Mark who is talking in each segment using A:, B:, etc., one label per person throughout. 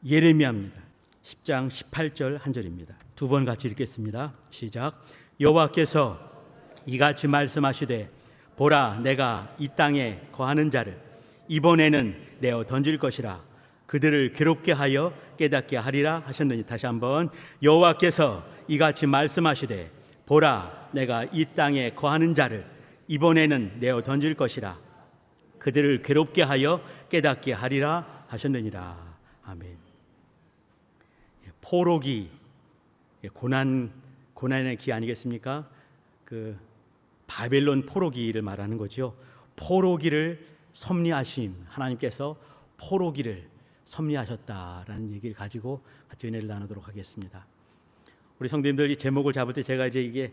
A: 예레미야입니다. 10장 18절 한 절입니다. 두 번 같이 읽겠습니다. 시작. 여호와께서 이같이 말씀하시되 보라, 내가 이 땅에 거하는 자를 이번에는 내어 던질 것이라. 그들을 괴롭게 하여 깨닫게 하리라 하셨느니. 다시 한번. 여호와께서 이같이 말씀하시되 보라, 내가 이 땅에 거하는 자를 이번에는 내어 던질 것이라. 그들을 괴롭게 하여 깨닫게 하리라 하셨느니라. 아멘. 포로기, 고난의 기 아니겠습니까? 그 바벨론 포로기를 말하는 거죠. 포로기를 섭리하심, 하나님께서 포로기를 섭리하셨다라는 얘기를 가지고 같이 은혜를 나누도록 하겠습니다. 우리 성도님들, 이 제목을 잡을 때 제가 이제 이게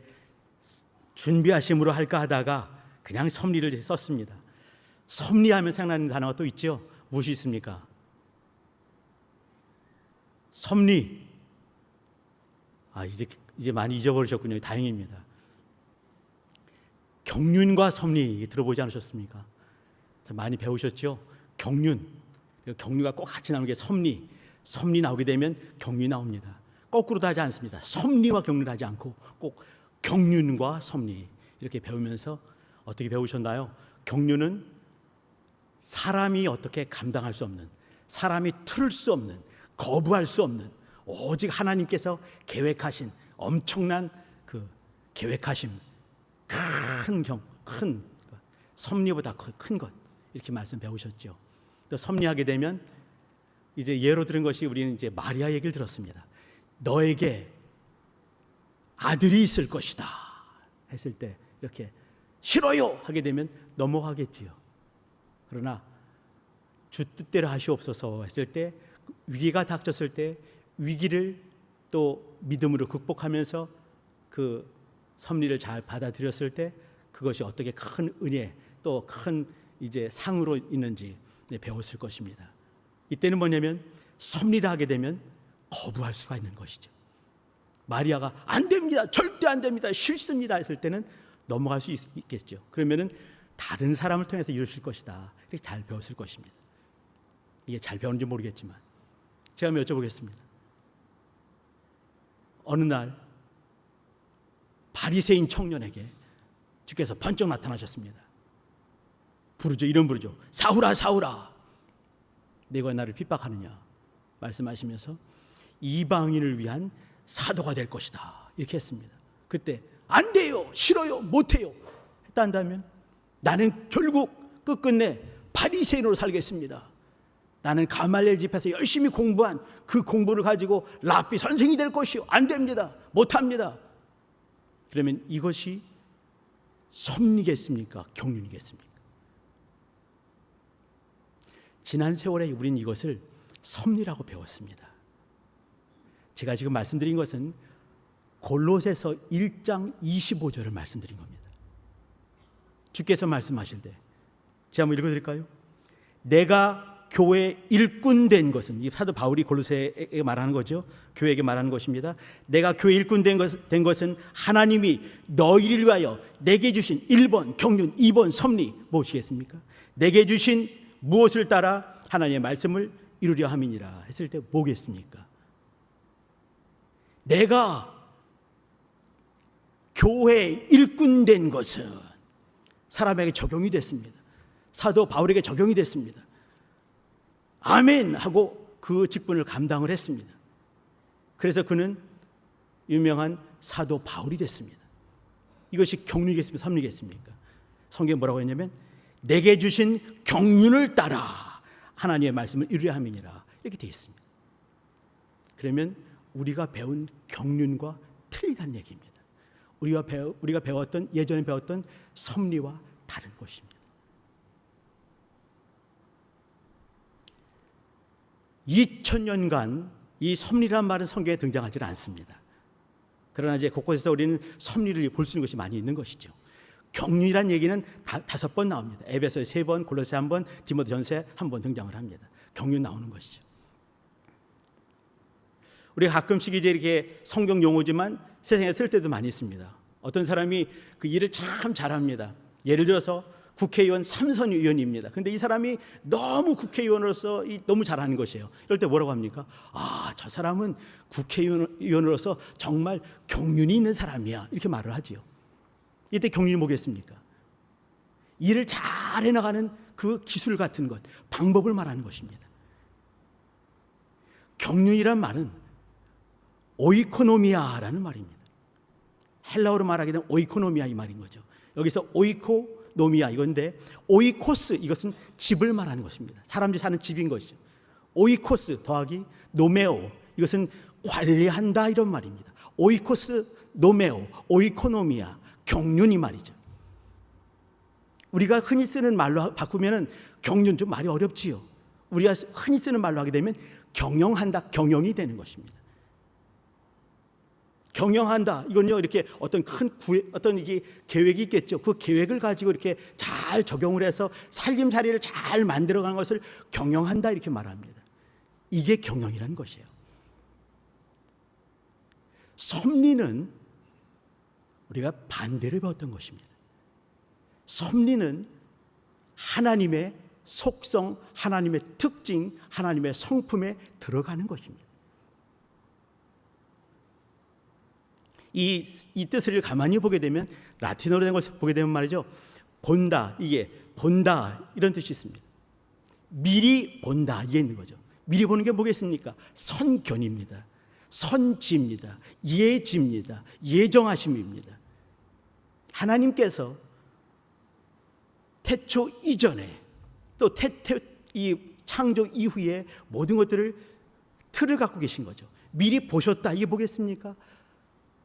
A: 준비하심으로 할까 하다가 그냥 섭리를 썼습니다. 섭리하면 생각나는 단어가 또 있죠. 무엇이 있습니까? 섭리. 이제 많이 잊어버리셨군요. 다행입니다. 경륜과 섭리 들어보지 않으셨습니까? 많이 배우셨죠? 경륜. 경륜과 꼭 같이 나오는 게 섭리. 섭리 나오게 되면 경륜 나옵니다. 거꾸로도 하지 않습니다. 섭리와 경륜 하지 않고 꼭 경륜과 섭리 이렇게 배우면서 어떻게 배우셨나요? 경륜은 사람이 어떻게 감당할 수 없는, 사람이 틀을 수 없는, 거부할 수 없는, 오직 하나님께서 계획하신 엄청난 그 계획하심, 큰 섭리보다 큰 것, 이렇게 말씀 배우셨죠. 또 섭리하게 되면 이제 예로 들은 것이, 우리는 이제 마리아 얘기를 들었습니다. 너에게 아들이 있을 것이다 했을 때 이렇게 싫어요 하게 되면 넘어가겠지요. 그러나 주 뜻대로 하시옵소서 했을 때, 위기가 닥쳤을 때 위기를 또 믿음으로 극복하면서 그 섭리를 잘 받아들였을 때 그것이 어떻게 큰 은혜 또 큰 이제 상으로 있는지 배웠을 것입니다. 이때는 뭐냐면 섭리를 하게 되면 거부할 수가 있는 것이죠. 마리아가 안 됩니다, 절대 안 됩니다, 싫습니다 했을 때는 넘어갈 수 있겠죠. 그러면은 다른 사람을 통해서 이루실 것이다, 이렇게 잘 배웠을 것입니다. 이게 잘 배웠는지 모르겠지만 제가 한번 여쭤보겠습니다. 어느 날 바리새인 청년에게 주께서 번쩍 나타나셨습니다. 이름 부르죠. 사울아, 사울아, 내가 나를 핍박하느냐 말씀하시면서 이방인을 위한 사도가 될 것이다 이렇게 했습니다. 그때 안 돼요, 싫어요, 못해요 했다 한다면 나는 결국 끝끝내 바리새인으로 살겠습니다. 나는 가말리엘 집에서 열심히 공부한 그 공부를 가지고 랍비 선생이 될 것이요, 안 됩니다, 못합니다. 그러면 이것이 섭리겠습니까? 경륜이겠습니까? 지난 세월에 우리는 이것을 섭리라고 배웠습니다. 제가 지금 말씀드린 것은 골로새서 1장 25절을 말씀드린 겁니다. 주께서 말씀하실 때 제가 한번 읽어드릴까요? 내가 교회 일꾼 된 것은, 이 사도 바울이 골로새에게 말하는 거죠. 교회에게 말하는 것입니다. 내가 교회 일꾼 된 것은 하나님이 너희를 위하여 내게 주신 1번 경륜, 2번 섭리 무엇이겠습니까? 내게 주신 무엇을 따라 하나님의 말씀을 이루려 함이니라 했을 때 뭐겠습니까? 내가 교회 일꾼 된 것은 사람에게 적용이 됐습니다. 사도 바울에게 적용이 됐습니다. 아멘 하고 그 직분을 감당을 했습니다. 그래서 그는 유명한 사도 바울이 됐습니다. 이것이 경륜이겠습니까? 섭리겠습니까? 성경에 뭐라고 했냐면 내게 주신 경륜을 따라 하나님의 말씀을 이루려 함이니라 이렇게 되어 있습니다. 그러면 우리가 배운 경륜과 틀리다는 얘기입니다. 우리가 배웠던, 예전에 배웠던 섭리와 다른 것입니다. 2000년간 이 섭리란 말은 성경에 등장하지 않습니다. 그러나 이제 곳곳에서 우리는 섭리를 볼 수 있는 것이 많이 있는 것이죠. 경륜이란 얘기는 5번 나옵니다. 에베소에 3번, 골로새 1번, 디모데전서에 1번 등장을 합니다. 경륜 나오는 것이죠. 우리가 가끔씩 이제 이렇게 성경 용어지만 세상에 쓸 때도 많이 있습니다. 어떤 사람이 그 일을 참 잘합니다. 예를 들어서 국회의원 삼선 의원입니다. 근데 이 사람이 너무 국회의원으로서 너무 잘하는 것이에요. 이럴 때 뭐라고 합니까? 저 사람은 국회의원으로서 정말 경륜이 있는 사람이야. 이렇게 말을 하지요. 이때 경륜이 뭐겠습니까? 일을 잘 해나가는 그 기술 같은 것, 방법을 말하는 것입니다. 경륜이란 말은 오이코노미아라는 말입니다. 헬라어로 말하게 되면 오이코노미아 이 말인 거죠. 여기서 오이코노미아 이건데, 오이코스 이것은 집을 말하는 것입니다. 사람들이 사는 집인 것이죠. 오이코스 더하기 노메오 이것은 관리한다 이런 말입니다. 오이코스 노메오 오이코노미아 경륜 이 말이죠. 우리가 흔히 쓰는 말로 바꾸면은 경륜 좀 말이 어렵지요. 우리가 흔히 쓰는 말로 하게 되면 경영한다, 경영이 되는 것입니다. 경영한다. 이건요, 이렇게 어떤 어떤 이게 계획이 있겠죠. 그 계획을 가지고 이렇게 잘 적용을 해서 살림살이를 잘 만들어가는 것을 경영한다 이렇게 말합니다. 이게 경영이라는 것이에요. 섭리는 우리가 반대로 배웠던 것입니다. 섭리는 하나님의 속성, 하나님의 특징, 하나님의 성품에 들어가는 것입니다. 이 뜻을 가만히 보게 되면, 라틴어로 된 것을 보게 되면 말이죠, 본다, 이게 본다 이런 뜻이 있습니다. 미리 본다 이게 있는 거죠. 미리 보는 게 뭐겠습니까? 선견입니다. 선지입니다. 예지입니다. 예정하심입니다. 하나님께서 태초 이전에 또 이 창조 이후에 모든 것들을 틀을 갖고 계신 거죠. 미리 보셨다 이게 뭐겠습니까?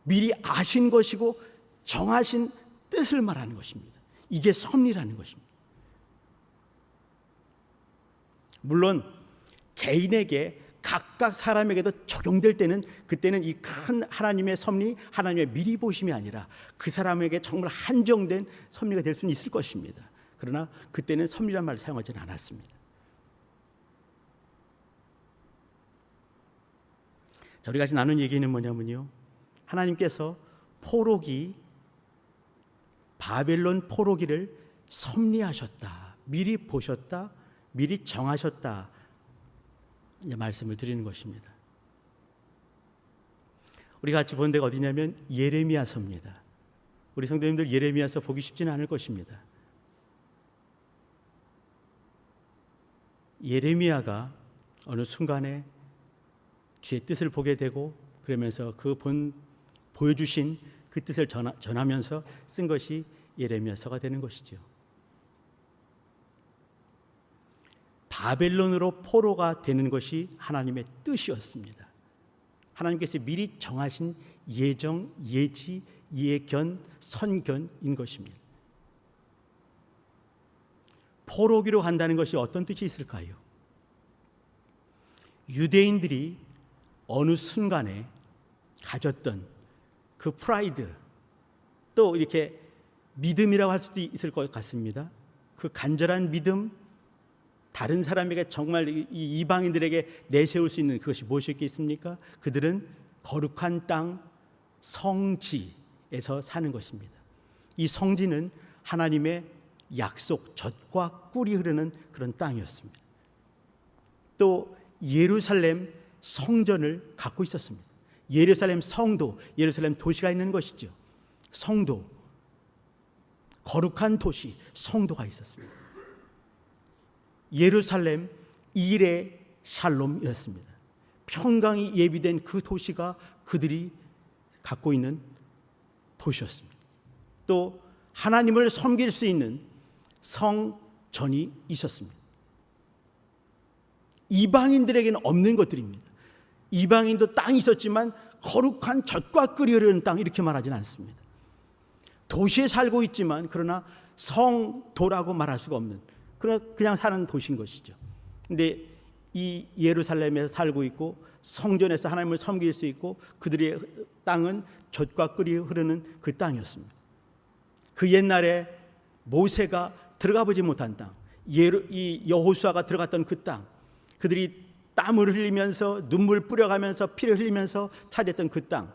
A: 미리 아신 것이고 정하신 뜻을 말하는 것입니다. 이게 섭리라는 것입니다. 물론 개인에게 각각 사람에게도 적용될 때는, 그때는 이 큰 하나님의 섭리, 하나님의 미리 보심이 아니라 그 사람에게 정말 한정된 섭리가 될 수는 있을 것입니다. 그러나 그때는 섭리란 말을 사용하지는 않았습니다. 자, 우리가 지금 나눈 얘기는 뭐냐면요, 하나님께서 바벨론 포로기를 섭리하셨다, 미리 보셨다, 미리 정하셨다 이제 말씀을 드리는 것입니다. 우리가 같이 본 데가 어디냐면 예레미야서입니다. 우리 성도님들 예레미야서 보기 쉽지는 않을 것입니다. 예레미야가 어느 순간에 주의 뜻을 보게 되고, 그러면서 보여주신 그 뜻을 전하면서 쓴 것이 예레미야서가 되는 것이죠. 바벨론으로 포로가 되는 것이 하나님의 뜻이었습니다. 하나님께서 미리 정하신 예정, 예지, 예견, 선견인 것입니다. 포로기로 간다는 것이 어떤 뜻이 있을까요? 유대인들이 어느 순간에 가졌던 그 프라이드, 또 이렇게 믿음이라고 할 수도 있을 것 같습니다. 그 간절한 믿음, 다른 사람에게 정말 이 이방인들에게 내세울 수 있는 그것이 무엇이겠습니까? 그들은 거룩한 땅 성지에서 사는 것입니다. 이 성지는 하나님의 약속, 젖과 꿀이 흐르는 그런 땅이었습니다. 또 예루살렘 성전을 갖고 있었습니다. 예루살렘 성도, 예루살렘 도시가 있는 것이죠. 성도, 거룩한 도시, 성도가 있었습니다. 예루살렘 일의 샬롬이었습니다. 평강이 예비된 그 도시가 그들이 갖고 있는 도시였습니다. 또 하나님을 섬길 수 있는 성전이 있었습니다. 이방인들에게는 없는 것들입니다. 이방인도 땅이 있었지만 거룩한 젖과 꿀이 흐르는 땅 이렇게 말하지는 않습니다. 도시에 살고 있지만 그러나 성도라고 말할 수가 없는, 그냥 사는 도시인 것이죠. 근데 이 예루살렘에서 살고 있고 성전에서 하나님을 섬길 수 있고 그들의 땅은 젖과 꿀이 흐르는 그 땅이었습니다. 그 옛날에 모세가 들어가 보지 못한 땅, 이 여호수아가 들어갔던 그 땅, 그들이 땀을 흘리면서 눈물 뿌려가면서 피를 흘리면서 찾았던 그 땅,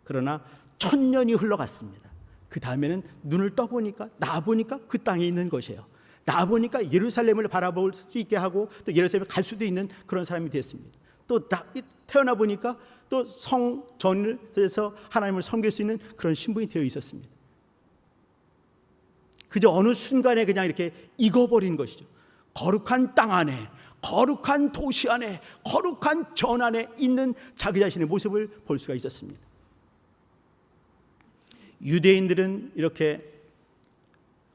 A: 그러나 1000년이 흘러갔습니다. 그 다음에는 눈을 떠보니까, 나보니까 그 땅에 있는 것이에요. 나보니까 예루살렘을 바라볼 수 있게 하고 또 예루살렘에 갈 수도 있는 그런 사람이 됐습니다. 또 태어나 보니까 또 성전을 해서 하나님을 섬길 수 있는 그런 신분이 되어 있었습니다. 그저 어느 순간에 그냥 이렇게 익어버린 것이죠. 거룩한 땅 안에, 거룩한 도시 안에, 거룩한 전 안에 있는 자기 자신의 모습을 볼 수가 있었습니다. 유대인들은 이렇게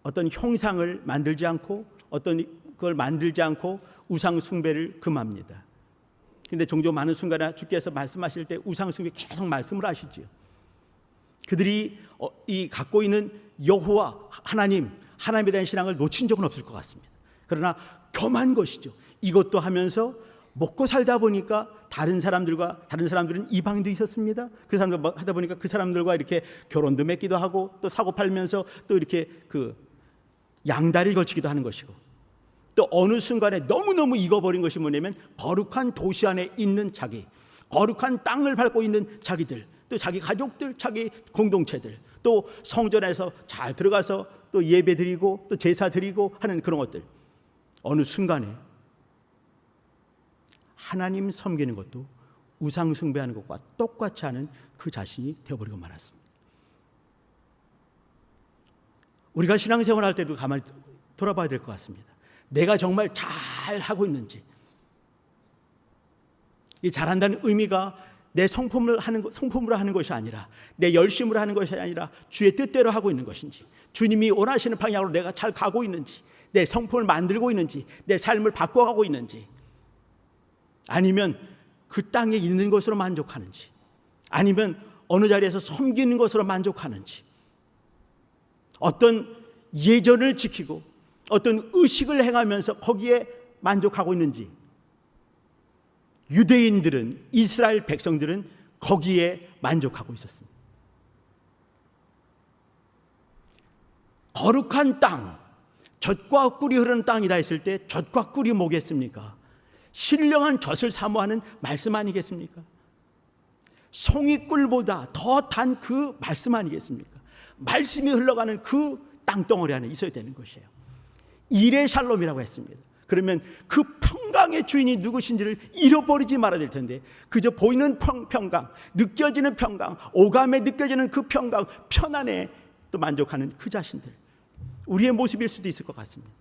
A: 어떤 형상을 만들지 않고 어떤 걸 만들지 않고 우상 숭배를 금합니다. 근데 종종 많은 순간에 주께서 말씀하실 때 우상 숭배 계속 말씀을 하시지요. 그들이 이 갖고 있는 여호와 하나님에 대한 신앙을 놓친 적은 없을 것 같습니다. 그러나 겸한 것이죠. 이것도 하면서 먹고 살다 보니까 다른 사람들은 이방인도 있었습니다. 그 사람들 하다 보니까 그 사람들과 이렇게 결혼도 맺기도 하고 또 사고 팔면서 또 이렇게 그 양다리를 걸치기도 하는 것이고, 또 어느 순간에 너무너무 익어버린 것이 뭐냐면 거룩한 도시 안에 있는 자기, 거룩한 땅을 밟고 있는 자기들, 또 자기 가족들, 자기 공동체들, 또 성전에서 잘 들어가서 또 예배 드리고 또 제사 드리고 하는 그런 것들, 어느 순간에 하나님 섬기는 것도 우상 숭배하는 것과 똑같이 하는 그 자신이 되어버리고 말았습니다. 우리가 신앙생활 할 때도 가만히 돌아봐야 될 것 같습니다. 내가 정말 잘 하고 있는지, 이 잘한다는 의미가 내 성품으로 하는 것이 아니라, 내 열심으로 하는 것이 아니라 주의 뜻대로 하고 있는 것인지, 주님이 원하시는 방향으로 내가 잘 가고 있는지, 내 성품을 만들고 있는지, 내 삶을 바꿔가고 있는지, 아니면 그 땅에 있는 것으로 만족하는지, 아니면 어느 자리에서 섬기는 것으로 만족하는지, 어떤 예전을 지키고 어떤 의식을 행하면서 거기에 만족하고 있는지. 유대인들은, 이스라엘 백성들은 거기에 만족하고 있었습니다. 거룩한 땅, 젖과 꿀이 흐르는 땅이다 했을 때 젖과 꿀이 뭐겠습니까? 신령한 젖을 사모하는 말씀 아니겠습니까? 송이꿀보다 더 단 그 말씀 아니겠습니까? 말씀이 흘러가는 그 땅덩어리 안에 있어야 되는 것이에요. 이레 샬롬이라고 했습니다. 그러면 그 평강의 주인이 누구신지를 잃어버리지 말아야 될 텐데, 그저 보이는 평강, 느껴지는 평강, 오감에 느껴지는 그 평강, 편안에 또 만족하는 그 자신들, 우리의 모습일 수도 있을 것 같습니다.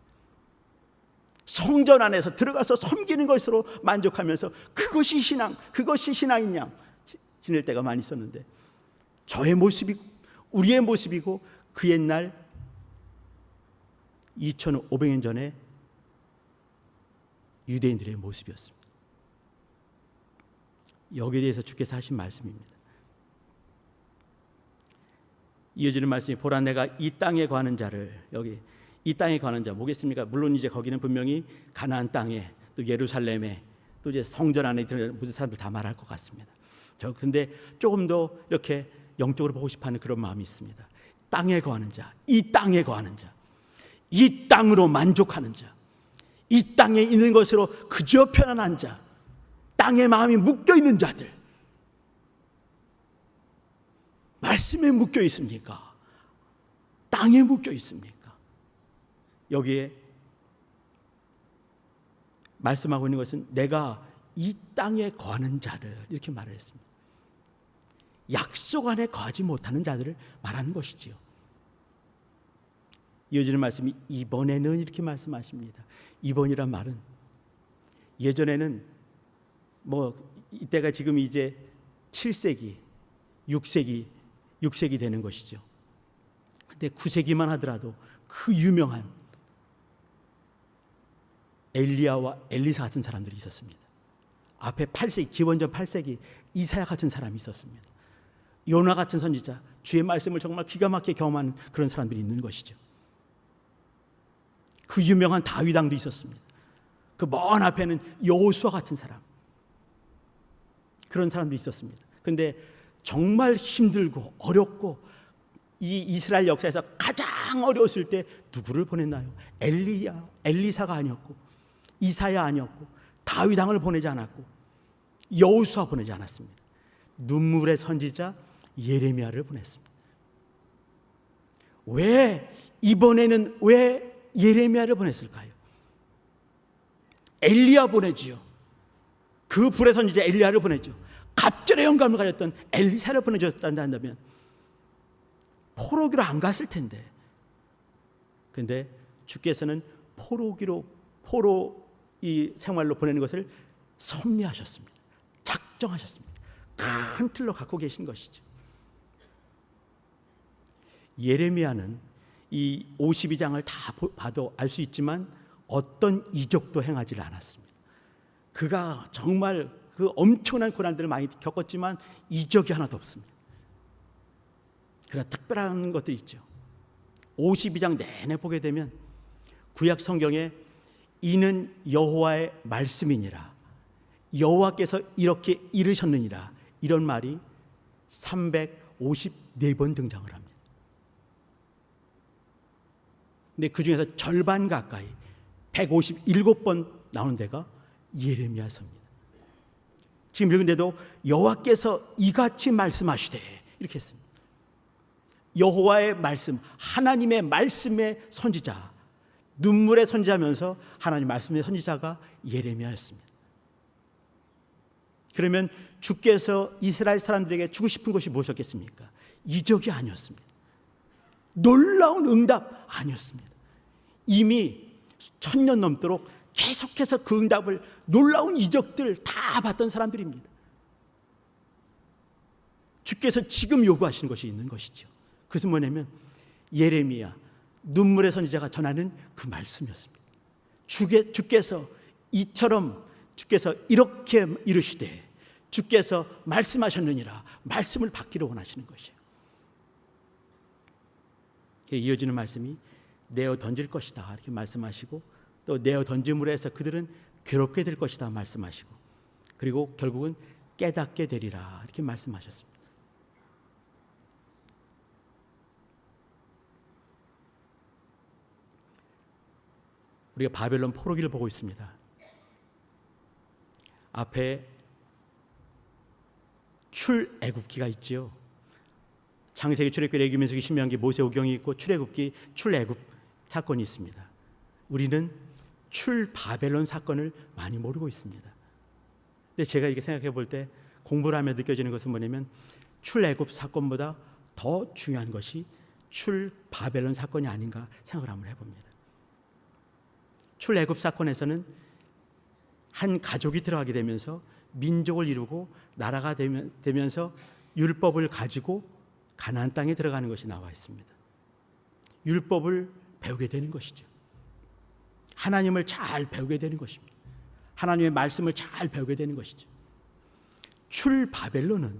A: 성전 안에서 들어가서 섬기는 것으로 만족하면서 그것이 신앙인 양 지낼 때가 많이 있었는데, 저의 모습이고 우리의 모습이고 그 옛날 2500년 전에 유대인들의 모습이었습니다. 여기에 대해서 주께서 하신 말씀입니다. 이어지는 말씀이, 보라 내가 이 땅에 거하는 자를, 여기 이 땅에 거하는 자 뭐겠습니까? 물론 이제 거기는 분명히 가나안 땅에, 또 예루살렘에, 또 이제 성전 안에 들어가는 모든 사람들 다 말할 것 같습니다. 저 근데 조금 더 이렇게 영적으로 보고 싶어하는 그런 마음이 있습니다. 땅에 거하는 자, 이 땅에 거하는 자, 이 땅으로 만족하는 자, 이 땅에 있는 것으로 그저 편안한 자, 땅에 마음이 묶여 있는 자들, 말씀에 묶여 있습니까? 땅에 묶여 있습니까? 여기에 말씀하고 있는 것은 내가 이 땅에 거하는 자들, 이렇게 말을 했습니다. 약속 안에 거하지 못하는 자들을 말하는 것이지요. 이어지는 말씀이 이번에는 이렇게 말씀하십니다. 이번이란 말은, 예전에는 이때가 지금 이제 7세기, 6세기 되는 것이죠. 근데 9세기만 하더라도 그 유명한 엘리야와 엘리사 같은 사람들이 있었습니다. 앞에 8세기, 기원전 8세기 이사야 같은 사람이 있었습니다. 요나 같은 선지자, 주의 말씀을 정말 기가 막히게 경험하는 그런 사람들이 있는 것이죠. 그 유명한 다윗 왕도 있었습니다. 그 먼 앞에는 여호수아 같은 사람, 그런 사람도 있었습니다. 그런데 정말 힘들고 어렵고 이 이스라엘 역사에서 가장 어려웠을 때 누구를 보냈나요? 엘리사가 아니었고, 이사야 아니었고, 다윗 왕을 보내지 않았고, 여호수아 보내지 않았습니다. 눈물의 선지자 예레미야를 보냈습니다. 이번에는 왜 예레미야를 보냈을까요? 엘리야 보내지요. 그 불의 선지자 엘리야를 보내죠. 갑절의 영감을 가졌던 엘리사를 보내줬다면 포로기로 안 갔을 텐데. 그런데 주께서는 포로 이 생활로 보내는 것을 섭리하셨습니다. 작정하셨습니다. 큰 틀로 갖고 계신 것이죠. 예레미야는 이 52장을 다 봐도 알 수 있지만 어떤 이적도 행하지 않았습니다. 그가 정말 그 엄청난 고난들을 많이 겪었지만 이적이 하나도 없습니다. 그러나 특별한 것들이 있죠. 52장 내내 보게 되면 구약 성경에 이는 여호와의 말씀이니라, 여호와께서 이렇게 이르셨느니라, 이런 말이 354번 등장을 합니다. 근데 그 중에서 절반 가까이 157번 나오는 데가 예레미야서입니다. 지금 읽은데도 여호와께서 이같이 말씀하시되 이렇게 했습니다. 여호와의 말씀, 하나님의 말씀의 선지자, 눈물의 선지자면서 하나님 말씀의 선지자가 예레미야였습니다. 그러면 주께서 이스라엘 사람들에게 주고 싶은 것이 무엇이었겠습니까? 이적이 아니었습니다. 놀라운 응답 아니었습니다. 이미 1000년 넘도록 계속해서 그 응답을, 놀라운 이적들 다 봤던 사람들입니다. 주께서 지금 요구하시는 것이 있는 것이죠. 그것은 뭐냐면 예레미야, 눈물의 선지자가 전하는 그 말씀이었습니다. 주께서 이렇게 이르시되 주께서 말씀하셨느니라, 말씀을 받기를 원하시는 것이에요. 이어지는 말씀이 내어 던질 것이다 이렇게 말씀하시고, 또 내어 던짐으로 해서 그들은 괴롭게 될 것이다 말씀하시고, 그리고 결국은 깨닫게 되리라 이렇게 말씀하셨습니다. 우리가 바벨론 포로기를 보고 있습니다. 앞에 출애굽기가 있지요. 창세기, 출애굽기, 레위기, 신명기, 모세오경이 있고 출애굽기, 출애굽 사건이 있습니다. 우리는 출바벨론 사건을 많이 모르고 있습니다. 근데 제가 이렇게 생각해 볼 때 공부를 하며 느껴지는 것은 뭐냐면 출애굽 사건보다 더 중요한 것이 출바벨론 사건이 아닌가 생각을 한번 해봅니다. 출애굽 사건에서는 한 가족이 들어가게 되면서 민족을 이루고 나라가 되면서 율법을 가지고 가나안 땅에 들어가는 것이 나와 있습니다. 율법을 배우게 되는 것이죠. 하나님을 잘 배우게 되는 것입니다. 하나님의 말씀을 잘 배우게 되는 것이죠. 출바벨론은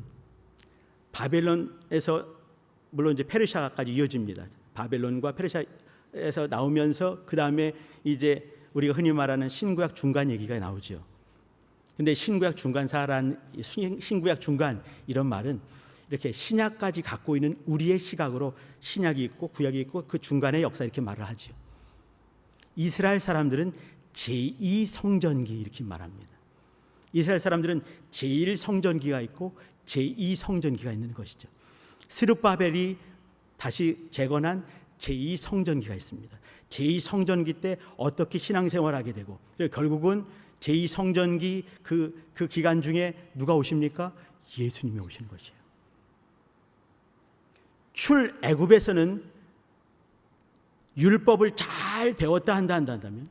A: 바벨론에서 물론 이제 페르시아까지 이어집니다. 바벨론과 페르시아에서 나오면서 그 다음에 이제 우리가 흔히 말하는 신구약 중간 얘기가 나오죠. 근데 신구약 중간사라는 신구약 중간 이런 말은 이렇게 신약까지 갖고 있는 우리의 시각으로 신약이 있고 구약이 있고 그 중간의 역사 이렇게 말을 하죠. 이스라엘 사람들은 제2성전기 이렇게 말합니다. 이스라엘 사람들은 제1성전기가 있고 제2성전기가 있는 것이죠. 스룹바벨이 다시 재건한 제2성전기가 있습니다. 제2성전기 때 어떻게 신앙생활하게 되고 결국은 제2성전기 그 기간 중에 누가 오십니까? 예수님이 오시는 것이에요. 출애굽에서는 율법을 잘 배웠다 한다면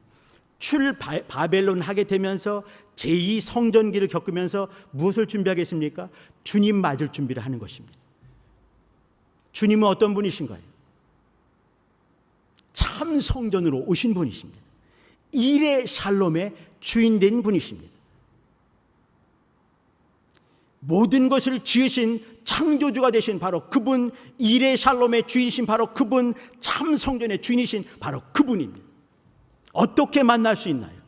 A: 출바벨론 하게 되면서 제2성전기를 겪으면서 무엇을 준비하겠습니까? 주님 맞을 준비를 하는 것입니다. 주님은 어떤 분이신가요? 참 성전으로 오신 분이십니다. 일의 샬롬의 주인된 분이십니다. 모든 것을 지으신 창조주가 되신 바로 그분, 일의 샬롬의 주인이신 바로 그분, 참 성전의 주인이신 바로 그분입니다. 어떻게 만날 수 있나요?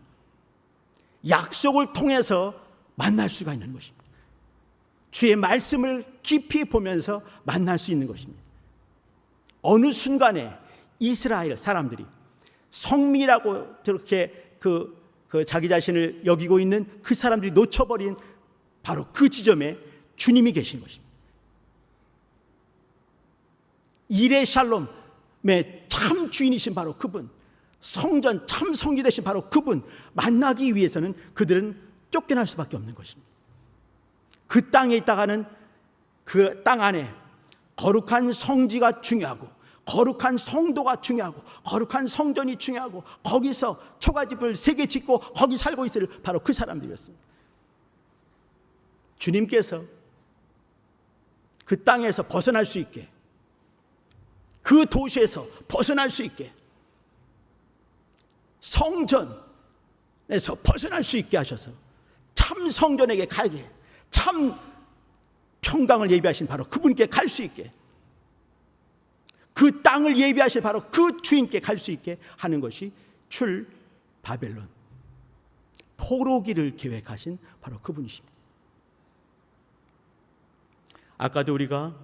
A: 약속을 통해서 만날 수가 있는 것입니다. 주의 말씀을 깊이 보면서 만날 수 있는 것입니다. 어느 순간에 이스라엘 사람들이 성민이라고 그렇게 자기 자신을 여기고 있는 그 사람들이 놓쳐버린 바로 그 지점에 주님이 계신 것입니다. 일의 샬롬, 참 주인이신 바로 그분, 성전 참 성지 되신 바로 그분 만나기 위해서는 그들은 쫓겨날 수밖에 없는 것입니다. 그 땅에 있다가는 그 땅 안에 거룩한 성지가 중요하고, 거룩한 성도가 중요하고, 거룩한 성전이 중요하고, 거기서 초가집을 3개 짓고 거기 살고 있을 바로 그 사람들이었습니다. 주님께서 그 땅에서 벗어날 수 있게, 그 도시에서 벗어날 수 있게, 성전에서 벗어날 수 있게 하셔서 참 성전에게 가게, 참 평강을 예비하신 바로 그분께 갈 수 있게, 그 땅을 예비하신 바로 그 주인께 갈 수 있게 하는 것이 출 바벨론, 포로기를 계획하신 바로 그분이십니다. 아까도 우리가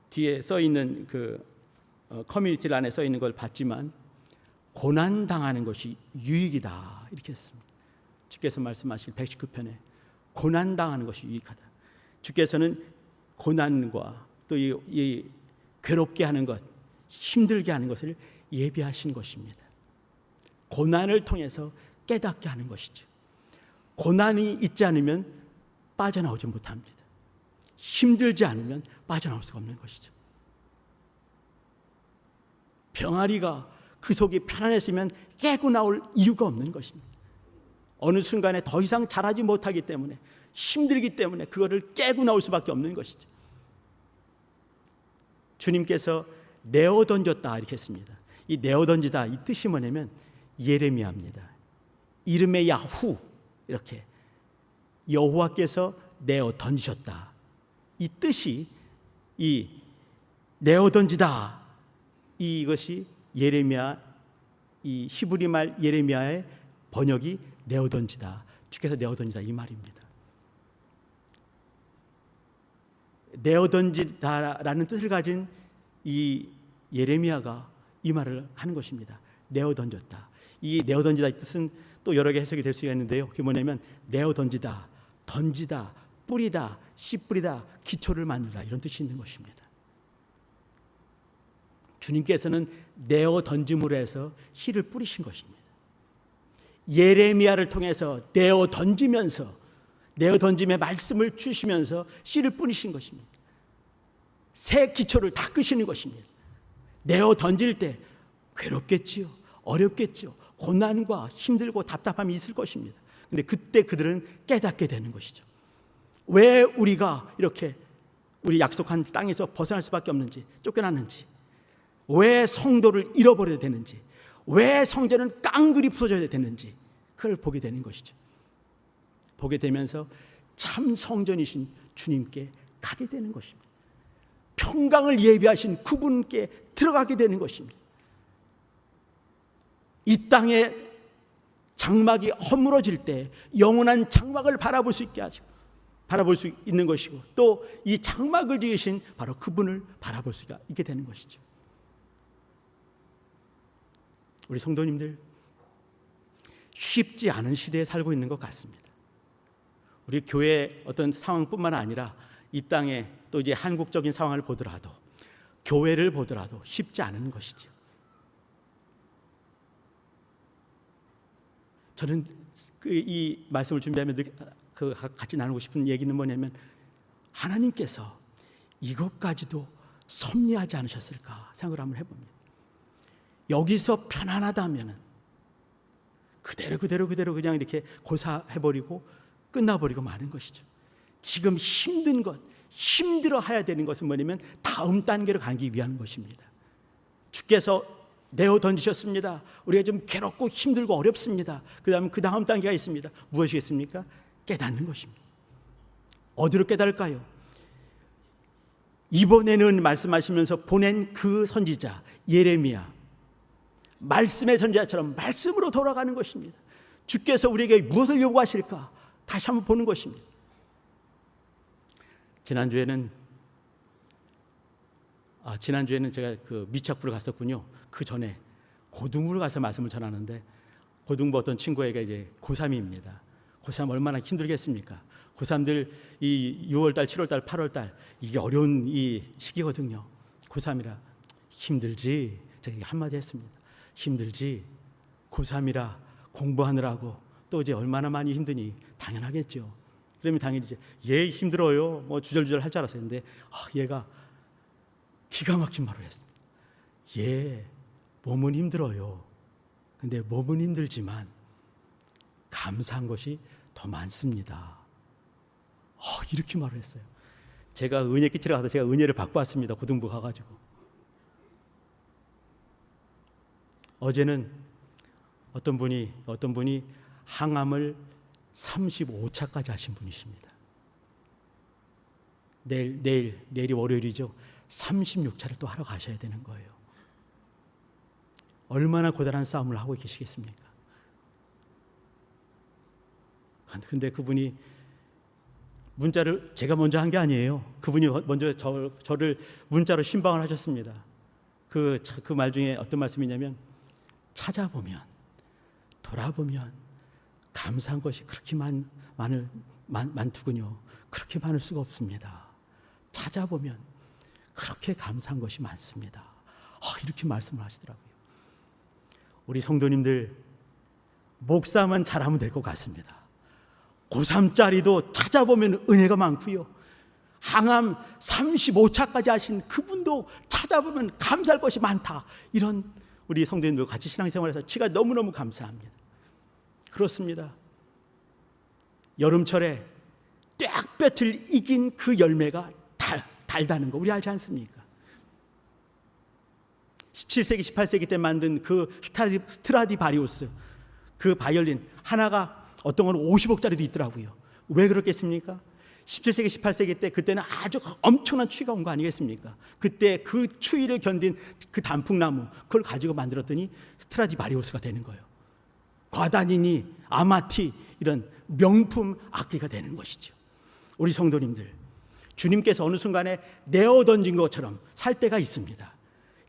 A: 뒤에 써 있는 그 커뮤니티 란에 써 있는 걸 봤지만, 고난 당하는 것이 유익이다 이렇게 했습니다. 주께서 말씀하실 119편에 고난 당하는 것이 유익하다. 주께서는 고난과 또 이 괴롭게 하는 것, 힘들게 하는 것을 예비하신 것입니다. 고난을 통해서 깨닫게 하는 것이죠. 고난이 있지 않으면 빠져나오지 못합니다. 힘들지 않으면 빠져나올 수가 없는 것이죠. 병아리가 그 속이 편안했으면 깨고 나올 이유가 없는 것입니다. 어느 순간에 더 이상 자라지 못하기 때문에, 힘들기 때문에 그거를 깨고 나올 수밖에 없는 것이죠. 주님께서 내어 던졌다 이렇게 했습니다. 이 내어 던지다, 이 뜻이 뭐냐면 예레미야입니다. 이름의 야후, 이렇게 여호와께서 내어 던지셨다, 이 뜻이, 이 내어 던지다, 이것이 예레미야, 이 히브리 말 예레미야의 번역이 내어 던지다, 주께서 내어 던지다 이 말입니다. 내어 던지다라는 뜻을 가진 이 예레미야가 이 말을 하는 것입니다. 내어 던졌다. 이 내어 던지다 이 뜻은 또 여러 개 해석이 될 수가 있는데요. 그게 뭐냐면 내어 던지다, 던지다, 뿌리다, 씨 뿌리다, 기초를 만들다, 이런 뜻이 있는 것입니다. 주님께서는 내어 던짐으로 해서 씨를 뿌리신 것입니다. 예레미야를 통해서 내어 던지면서, 내어 던짐의 말씀을 주시면서 씨를 뿌리신 것입니다. 새 기초를 닦으시는 것입니다. 내어 던질 때 괴롭겠지요, 어렵겠지요, 고난과 힘들고 답답함이 있을 것입니다. 그런데 그때 그들은 깨닫게 되는 것이죠. 왜 우리가 이렇게 우리 약속한 땅에서 벗어날 수밖에 없는지, 쫓겨났는지, 왜 성도를 잃어버려야 되는지, 왜 성전은 깡그리 부서져야 되는지, 그걸 보게 되는 것이죠. 보게 되면서 참 성전이신 주님께 가게 되는 것입니다. 평강을 예비하신 그분께 들어가게 되는 것입니다. 이 땅의 장막이 허물어질 때 영원한 장막을 바라볼 수 있게 하시고, 바라볼 수 있는 것이고, 또 이 장막을 지으신 바로 그분을 바라볼 수가 있게 되는 것이죠. 우리 성도님들, 쉽지 않은 시대에 살고 있는 것 같습니다. 우리 교회 어떤 상황뿐만 아니라 이 땅에 또 이제 한국적인 상황을 보더라도, 교회를 보더라도 쉽지 않은 것이죠. 저는 이 말씀을 준비하면 같이 나누고 싶은 얘기는 뭐냐면, 하나님께서 이것까지도 섭리하지 않으셨을까 생각을 한번 해봅니다. 여기서 편안하다면 그대로 그냥 이렇게 고사해버리고 끝나버리고 마는 것이죠. 지금 힘든 것, 힘들어해야 되는 것은 뭐냐면 다음 단계로 가기 위한 것입니다. 주께서 내어 던지셨습니다. 우리가 좀 괴롭고 힘들고 어렵습니다. 그 다음 단계가 있습니다. 무엇이겠습니까? 깨닫는 것입니다. 어디로 깨달을까요? 이번에는 말씀하시면서 보낸 그 선지자 예레미야, 말씀의 선지자처럼 말씀으로 돌아가는 것입니다. 주께서 우리에게 무엇을 요구하실까 다시 한번 보는 것입니다. 지난주에는 제가 그 미착부를 갔었군요. 그 전에 고등부를 가서 말씀을 전하는데, 고등부 어떤 친구에게 이제 고3입니다. 고3 얼마나 힘들겠습니까? 고3들 이 6월달, 7월달, 8월달 이게 어려운 이 시기거든요. 고3이라 힘들지. 제가 한마디 했습니다. 힘들지. 고3이라 공부하느라고 또 이제 얼마나 많이 힘드니. 당연하겠죠. 그러면 당연히 이제 얘 힘들어요. 뭐 주절주절 할 줄 알았어요. 근데 얘가 기가 막힌 말을 했습니다. 얘 몸은 힘들어요. 근데 몸은 힘들지만 감사한 것이 더 많습니다. 이렇게 말을 했어요. 제가 은혜 끼치러 가서 제가 은혜를 받고 왔습니다. 고등부 가가지고. 어제는 어떤 분이 항암을 35차까지 하신 분이십니다. 내일이 월요일이죠. 36차를 또 하러 가셔야 되는 거예요. 얼마나 고단한 싸움을 하고 계시겠습니까? 근데 그분이 문자를 제가 먼저 한 게 아니에요. 그분이 먼저 저를 문자로 신방을 하셨습니다. 그 말 중에 어떤 말씀이냐면, 찾아보면, 돌아보면 감사한 것이 그렇게 많더군요. 그렇게 많을 수가 없습니다. 찾아보면 그렇게 감사한 것이 많습니다. 이렇게 말씀을 하시더라고요. 우리 성도님들, 목사만 잘하면 될 것 같습니다. 고3짜리도 찾아보면 은혜가 많고요. 항암 35차까지 하신 그분도 찾아보면 감사할 것이 많다. 이런 우리 성도님들 같이 신앙생활에서 제가 너무너무 감사합니다. 그렇습니다. 여름철에 떼약볕을 이긴 그 열매가 달다는 거 우리 알지 않습니까? 17세기, 18세기 때 만든 그 스트라디바리우스 그 바이올린 하나가 어떤 건 50억짜리도 있더라고요. 왜 그렇겠습니까? 17세기, 18세기 때 그때는 아주 엄청난 추위가 온 거 아니겠습니까? 그때 그 추위를 견딘 그 단풍나무 그걸 가지고 만들었더니 스트라디바리우스가 되는 거예요. 과다니니, 아마티 이런 명품 악기가 되는 것이죠. 우리 성도님들, 주님께서 어느 순간에 내어 던진 것처럼 살 때가 있습니다.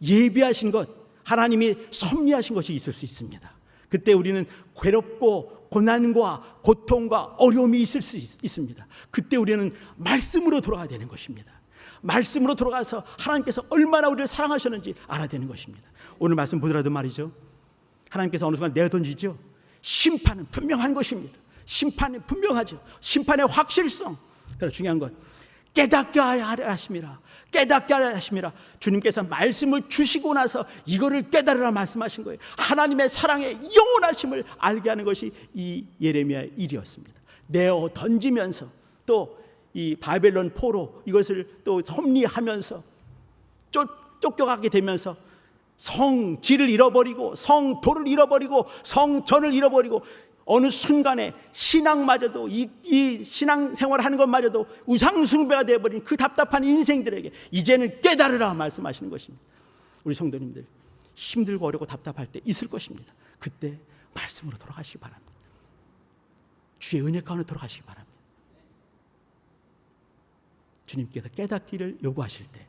A: 예비하신 것, 하나님이 섭리하신 것이 있을 수 있습니다. 그때 우리는 괴롭고 고난과 고통과 어려움이 있을 수 있습니다. 그때 우리는 말씀으로 돌아가야 되는 것입니다. 말씀으로 돌아가서 하나님께서 얼마나 우리를 사랑하셨는지 알아야 되는 것입니다. 오늘 말씀 보더라도 말이죠, 하나님께서 어느 순간 내어던지죠. 심판은 분명한 것입니다. 심판은 분명하죠. 심판의 확실성. 그래서 중요한 것, 깨닫게 하려 하심이라. 깨닫게 하려 하심이라. 주님께서 말씀을 주시고 나서 이거를 깨달으라 말씀하신 거예요. 하나님의 사랑의 영원하심을 알게 하는 것이 이 예레미야의 일이었습니다. 내어 던지면서 또 이 바벨론 포로 이것을 또 섭리하면서 쫓겨가게 되면서 성질을 잃어버리고 성도를 잃어버리고 성전을 잃어버리고 어느 순간에 신앙마저도 이 신앙생활을 하는 것마저도 우상숭배가 되어버린 그 답답한 인생들에게 이제는 깨달으라 말씀하시는 것입니다. 우리 성도님들, 힘들고 어렵고 답답할 때 있을 것입니다. 그때 말씀으로 돌아가시기 바랍니다. 주의 은혜 가운데 돌아가시기 바랍니다. 주님께서 깨닫기를 요구하실 때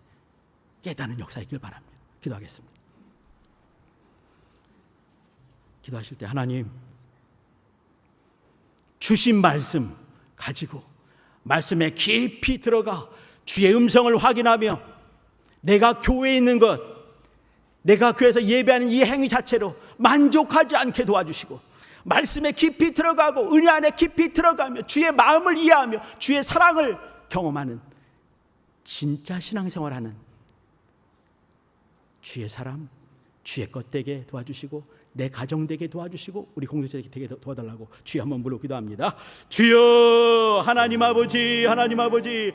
A: 깨닫는 역사이길 바랍니다. 기도하겠습니다. 기도하실 때 하나님, 주신 말씀 가지고 말씀에 깊이 들어가 주의 음성을 확인하며 내가 교회에 있는 것, 내가 교회에서 예배하는 이 행위 자체로 만족하지 않게 도와주시고 말씀에 깊이 들어가고 은혜 안에 깊이 들어가며 주의 마음을 이해하며 주의 사랑을 경험하는 진짜 신앙생활하는 주의 사람, 주의 것 되게 도와주시고 내 가정 되게 도와주시고 우리 공동체 되게 도와달라고 주여 한번 물어 기도합니다. 주여, 하나님 아버지, 하나님 아버지, 우리